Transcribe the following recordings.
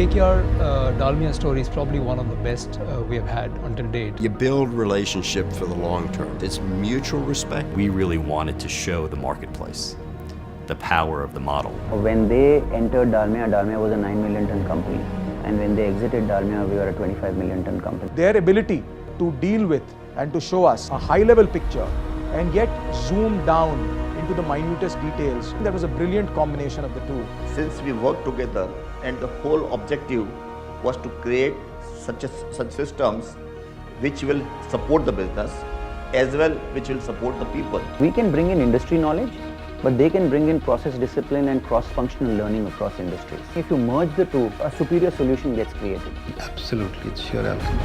KKR Dalmia story is probably one of the best we have had until date. You build relationship for the long term. It's mutual respect. We really wanted to show the marketplace the power of the model. When they entered Dalmia, Dalmia was a 9 million ton company. And when they exited Dalmia, we were a 25 million ton company. Their ability to deal with and to show us a high-level picture and yet zoom down into the minutest details, that was a brilliant combination of the two. Since we worked together and the whole objective was to create such systems which will support the business as well which will support the people. We can bring in industry knowledge, but they can bring in process discipline and cross-functional learning across industries. If you merge the two, a superior solution gets created. Absolutely, it's sheer alchemy.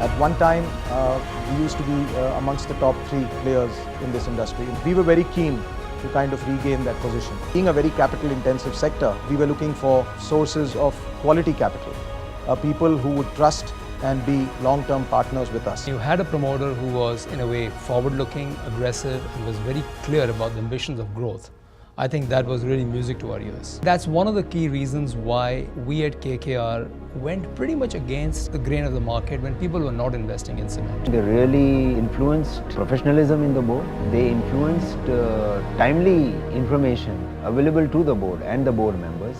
At one time, we used to be amongst the top 3 players in this industry. We were very keen to kind of regain that position. Being a very capital-intensive sector, we were looking for sources of quality capital, people who would trust and be long-term partners with us. You had a promoter who was, in a way, forward-looking, aggressive, and was very clear about the ambitions of growth. I think that was really music to our ears. That's one of the key reasons why we at KKR went pretty much against the grain of the market when people were not investing in cement. They really influenced professionalism in the board. They influenced timely information available to the board and the board members,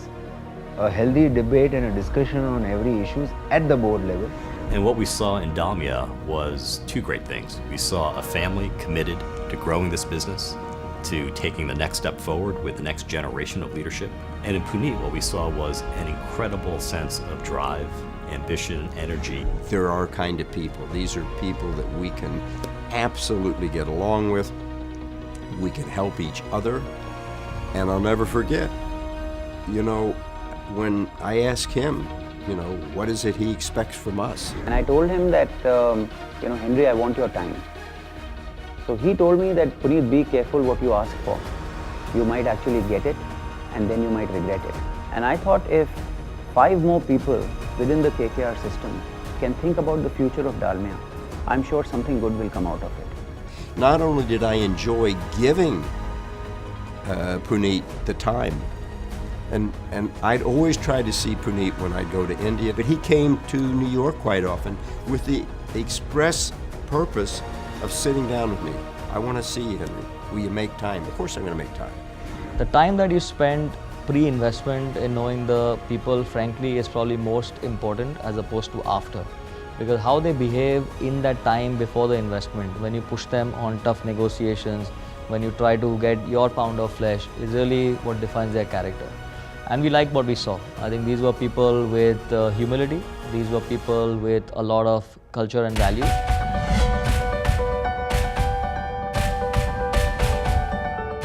a healthy debate and a discussion on every issue at the board level. And what we saw in Dalmia was 2 great things. We saw a family committed to growing this business, to taking the next step forward with the next generation of leadership. And in Puneet, what we saw was an incredible sense of drive, ambition, energy. They're our kind of people. These are people that we can absolutely get along with. We can help each other. And I'll never forget, when I asked him, what is it he expects from us? And I told him that, Henry, I want your time. So he told me that, Puneet, be careful what you ask for. You might actually get it and then you might regret it. And I thought if 5 more people within the KKR system can think about the future of Dalmia, I'm sure something good will come out of it. Not only did I enjoy giving Puneet the time, and I'd always try to see Puneet when I'd go to India, but he came to New York quite often with the express purpose of sitting down with me. I want to see you, Henry. Will you make time? Of course I'm going to make time. The time that you spend pre-investment in knowing the people, frankly, is probably most important as opposed to after. Because how they behave in that time before the investment, when you push them on tough negotiations, when you try to get your pound of flesh, is really what defines their character. And we like what we saw. I think these were people with humility. These were people with a lot of culture and value.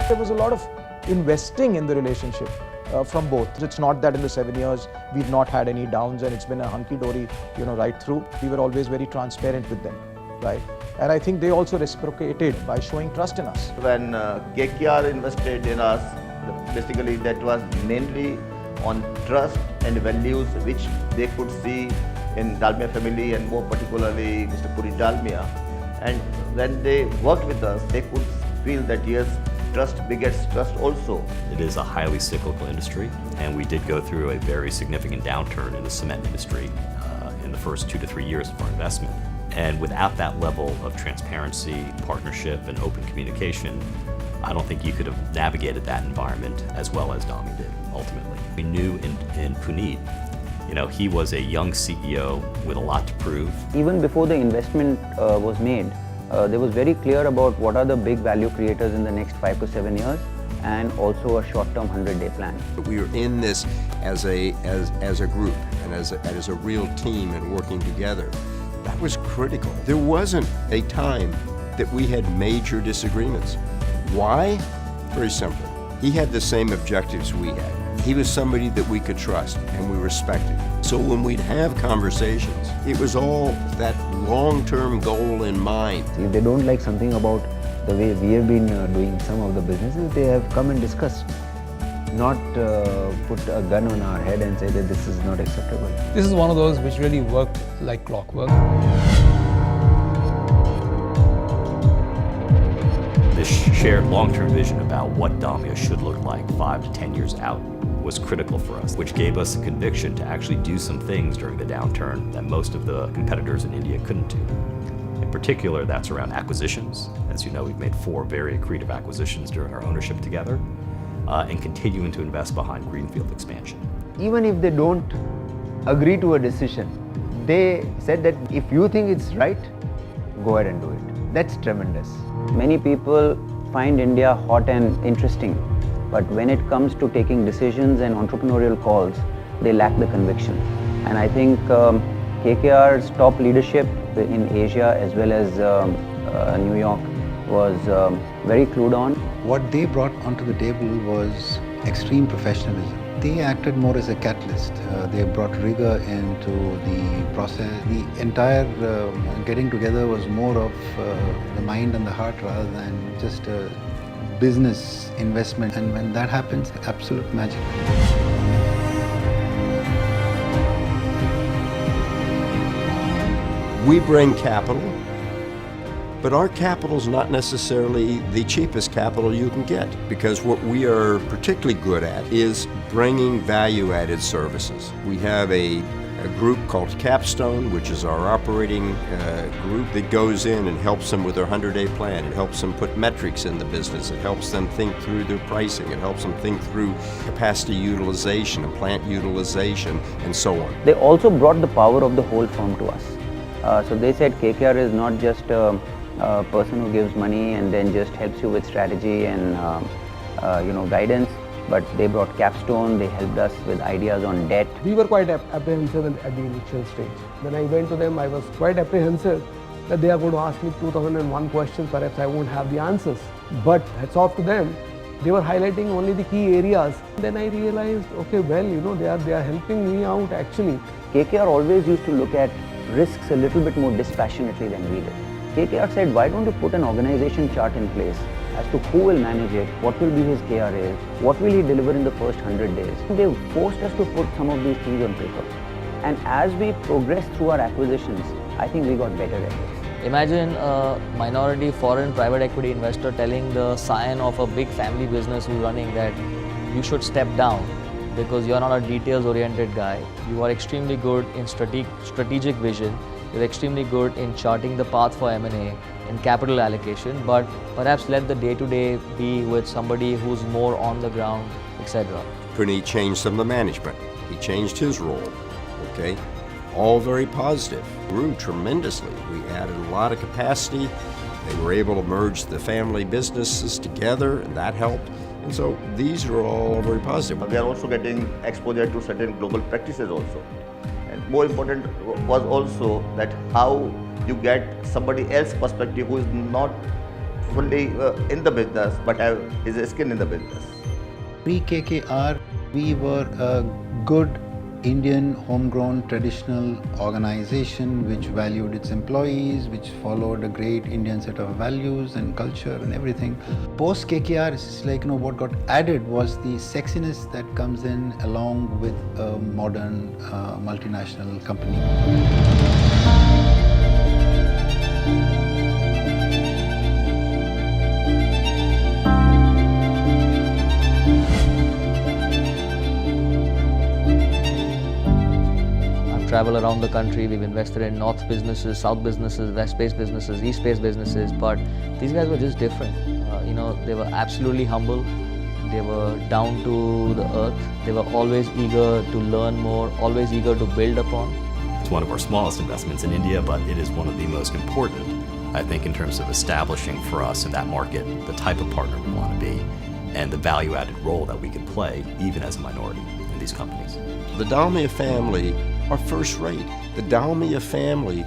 There was a lot of investing in the relationship from both. It's not that in the 7 years we've not had any downs and it's been a hunky-dory, right through. We were always very transparent with them, right? And I think they also reciprocated by showing trust in us. When KKR invested in us, basically that was mainly on trust and values which they could see in Dalmia family and more particularly Mr. Puneet Dalmia. And when they worked with us, they could feel that yes, trust begets trust also. It is a highly cyclical industry, and we did go through a very significant downturn in the cement industry in the first 2 to 3 years of our investment. And without that level of transparency, partnership, and open communication, I don't think you could have navigated that environment as well as Dalmia did, ultimately. We knew in Puneet, he was a young CEO with a lot to prove. Even before the investment was made, they was very clear about what are the big value creators in the next 5 to 7 years and also a short-term 100-day plan. We were in this as a group and as a real team and working together. That was critical. There wasn't a time that we had major disagreements. Why? Very simple. He had the same objectives we had. He was somebody that we could trust and we respected. So when we'd have conversations, it was all that long-term goal in mind. If they don't like something about the way we have been doing some of the businesses, they have come and discussed, not put a gun on our head and say that this is not acceptable. This is one of those which really worked like clockwork. This shared long-term vision about what Dalmia should look like 5 to 10 years out was critical for us, which gave us a conviction to actually do some things during the downturn that most of the competitors in India couldn't do. In particular, that's around acquisitions. As you know, we've made 4 very accretive acquisitions during our ownership together, and continuing to invest behind greenfield expansion. Even if they don't agree to a decision, they said that if you think it's right, go ahead and do it. That's tremendous. Many people find India hot and interesting, but when it comes to taking decisions and entrepreneurial calls, they lack the conviction. And I think KKR's top leadership in Asia as well as New York was very clued on. What they brought onto the table was extreme professionalism. They acted more as a catalyst. They brought rigor into the process. The entire getting together was more of the mind and the heart rather than just a business investment. And when that happens, absolute magic. We bring capital, but our capital is not necessarily the cheapest capital you can get, because what we are particularly good at is bringing value-added services. We have a group called Capstone, which is our operating group that goes in and helps them with their 100-day plan. It helps them put metrics in the business. It helps them think through their pricing. It helps them think through capacity utilization and plant utilization and so on. They also brought the power of the whole firm to us. So they said KKR is not just a person who gives money and then just helps you with strategy and guidance, but they brought Capstone. They helped us with ideas on debt. We were quite apprehensive at the initial stage. When I went to them, I was quite apprehensive that they are going to ask me 2001 questions. Perhaps I won't have the answers. But hats off to them. They were highlighting only the key areas. Then I realized, okay, well, they are helping me out actually. KKR always used to look at risks a little bit more dispassionately than we did. KKR said, why don't you put an organization chart in place as to who will manage it, what will be his KRAs, what will he deliver in the first 100 days. They forced us to put some of these things on paper. And as we progressed through our acquisitions, I think we got better at this. Imagine a minority foreign private equity investor telling the scion of a big family business who's running that you should step down because you're not a details-oriented guy. You are extremely good in strategic vision. You're extremely good in charting the path for M&A and capital allocation, but perhaps let the day-to-day be with somebody who's more on the ground, etc. Puneet changed some of the management. He changed his role, okay? All very positive. Grew tremendously. We added a lot of capacity. They were able to merge the family businesses together, and that helped. And so these are all very positive. We are also getting exposure to certain global practices also. And more important was also that how you get somebody else's perspective who is not fully in the business but have his skin in the business. Pre-KKR, we were a good Indian homegrown traditional organization which valued its employees, which followed a great Indian set of values and culture and everything. Post KKR, it's like, what got added was the sexiness that comes in along with a modern multinational company. Travel around the country. We've invested in north businesses, south businesses, west-based businesses, east-based businesses, but these guys were just different. They were absolutely humble. They were down to the earth. They were always eager to learn more, always eager to build upon. It's one of our smallest investments in India, but it is one of the most important, I think, in terms of establishing for us in that market the type of partner we want to be and the value-added role that we can play even as a minority in these companies. The Dalmia family are first rate. The Dalmia family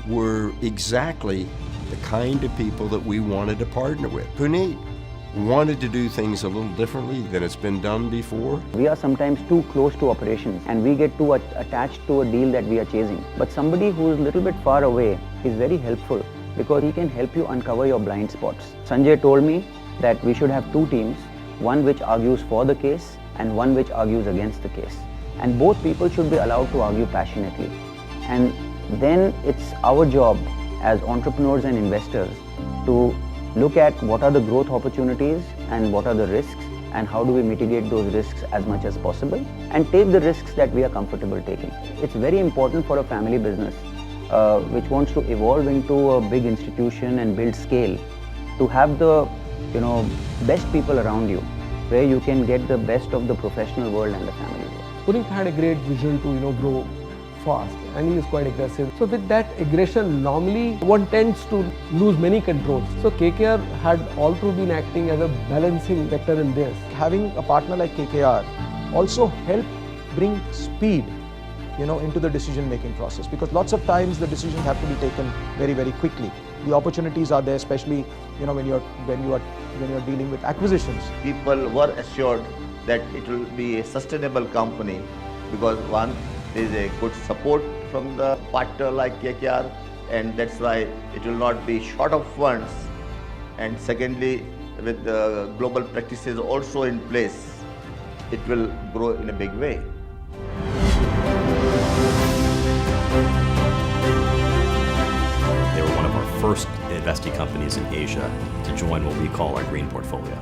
were exactly the kind of people that we wanted to partner with. Puneet wanted to do things a little differently than it's been done before. We are sometimes too close to operations and we get too attached to a deal that we are chasing. But somebody who is a little bit far away is very helpful because he can help you uncover your blind spots. Sanjay told me that we should have two teams, one which argues for the case and one which argues against the case. And both people should be allowed to argue passionately. And then it's our job as entrepreneurs and investors to look at what are the growth opportunities and what are the risks and how do we mitigate those risks as much as possible and take the risks that we are comfortable taking. It's very important for a family business which wants to evolve into a big institution and build scale to have the best people around you where you can get the best of the professional world and the family world. Puneet had a great vision to grow fast and he is quite aggressive. So with that aggression, normally one tends to lose many controls. So KKR had all through been acting as a balancing factor in this. Having a partner like KKR also helped bring speed into the decision-making process, because lots of times the decisions have to be taken very, very quickly. The opportunities are there, especially when you are dealing with acquisitions. People were assured that it will be a sustainable company because one, there is a good support from the partner like KKR, and that's why it will not be short of funds. And secondly, with the global practices also in place, it will grow in a big way. They were one of our first investee companies in Asia to join what we call our green portfolio,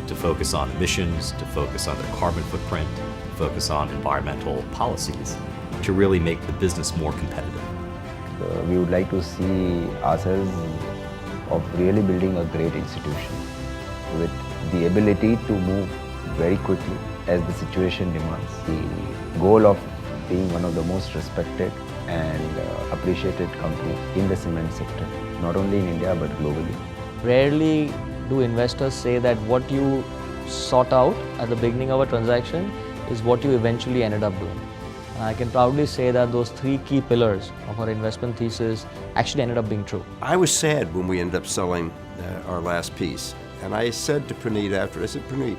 to focus on emissions, to focus on their carbon footprint, focus on environmental policies, to really make the business more competitive. We would like to see ourselves of really building a great institution with the ability to move very quickly as the situation demands. The goal of being one of the most respected and appreciated company in the cement sector, not only in India but globally. Rarely do investors say that what you sought out at the beginning of a transaction is what you eventually ended up doing. I can proudly say that those three key pillars of our investment thesis actually ended up being true. I was sad when we ended up selling our last piece. And I said to Puneet after, I said, Puneet,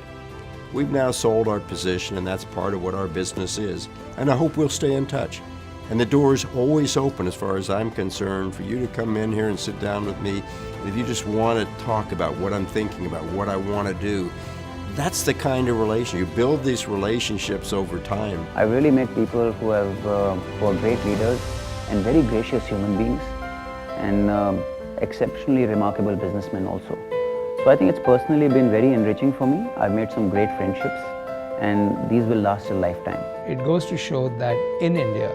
we've now sold our position and that's part of what our business is. And I hope we'll stay in touch. And the door is always open as far as I'm concerned for you to come in here and sit down with me. And if you just want to talk about what I'm thinking about, what I want to do, that's the kind of relation. You build these relationships over time. I really met people who are great leaders and very gracious human beings and exceptionally remarkable businessmen also. So I think it's personally been very enriching for me. I've made some great friendships and these will last a lifetime. It goes to show that in India,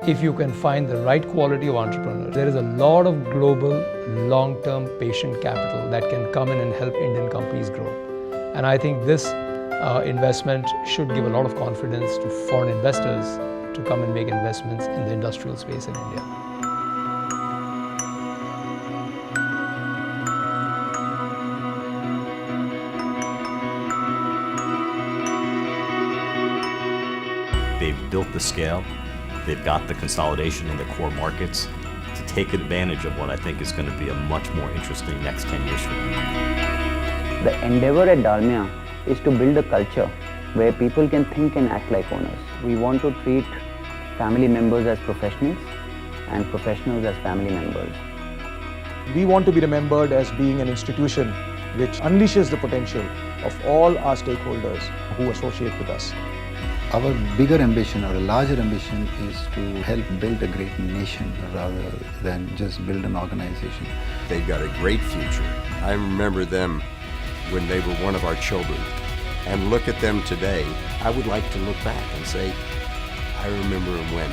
if you can find the right quality of entrepreneurs, there is a lot of global, long-term patient capital that can come in and help Indian companies grow. And I think this investment should give a lot of confidence to foreign investors to come and make investments in the industrial space in India. They've built the scale, they've got the consolidation in the core markets to take advantage of what I think is going to be a much more interesting next 10 years from now. The endeavor at Dalmia is to build a culture where people can think and act like owners. We want to treat family members as professionals and professionals as family members. We want to be remembered as being an institution which unleashes the potential of all our stakeholders who associate with us. Our bigger ambition or a larger ambition is to help build a great nation rather than just build an organization. They've got a great future. I remember them when they were one of our children. And look at them today. I would like to look back and say, I remember them when.